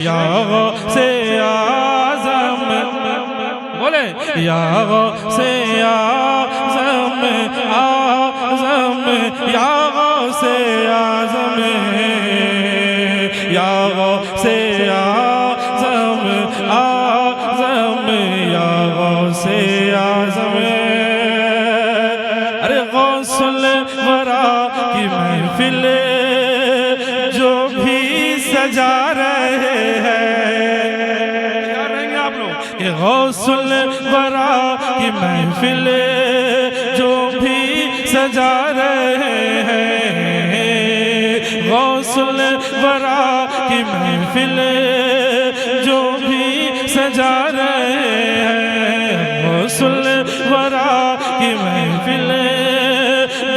یا غوث اعظم بولے یا غوث اعظم اعظم یا غوث اعظم یا غوث اعظم اعظم یا غوث اعظم ارے غوث الورا کی محفل جو بھی سجا رہے ہیں کہ غوث الورا کی محفل جو بھی سجا رہے ہیں غوث الورا کی محفل جو بھی سجا رہے ہیں غوث الورا کی محفل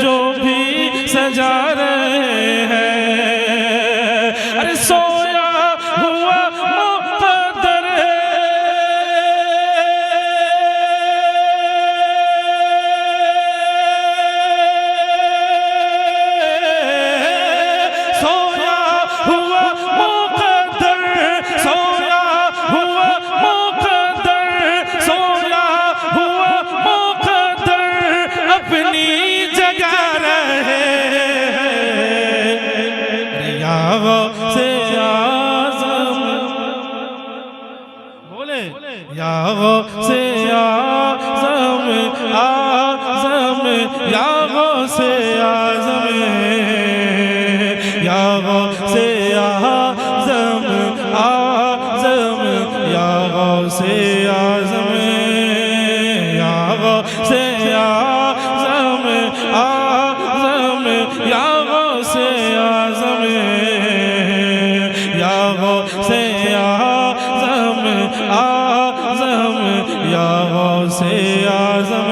جو بھی سجا رہے ہیں ارے سویا ہوا مقدر سویا ہوا مقدر سویا ہوا مقدر سویا ہوا مقدر اپنی جگہ رہے یا غوث اعظم بولے یا غوث اعظم اعظم یا غوث اعظم یا غوث اعظم اعظم یا غوث اعظم یا غوث اعظم اعظم یا غوث اعظم یا غوث اعظم اعظم یا غوث اعظم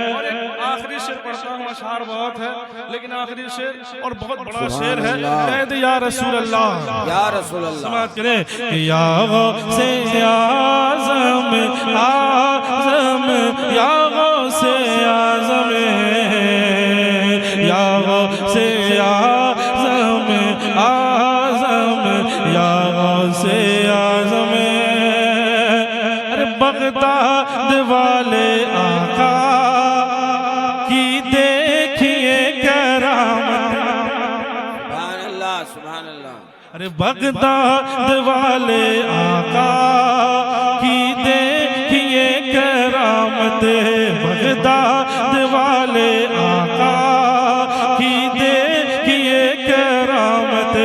اور ایک آخری شعر پڑھتا ہوں اشعار بہت ہے لیکن آخری شعر اور بہت بڑا شعر ہے قید یا رسول اللہ یا رسول اللہ سماعت کریں یا غوث اعظم اعظم یا غوث اعظم یا غوث اعظم اعظم یا غوث اعظم ارے بغداد والے آقا کی دیکھیے کرامت سبحان اللہ سبحان اللہ ارے بغداد والے آقا کی دیکھیے کرامت بغداد والے آقا کی دیکھیے کرامت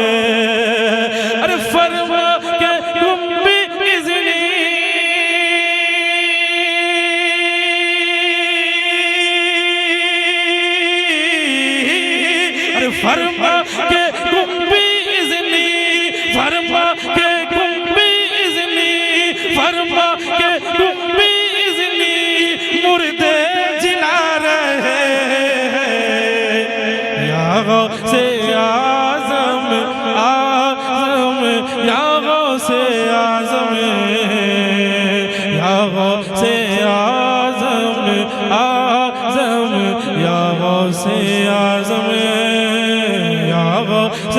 ارے فرما کہ تم بھی اذنی ارے فرما کہ تم بھی اذنی فرما کہ تم بھی اذنی فرما کہ تم بھی اذنی مردے جلا رہے ہیں یا غوث اعظم اعظم یا غوث اعظم یا غوث اعظم اعظم یا غوث اعظم یا غوث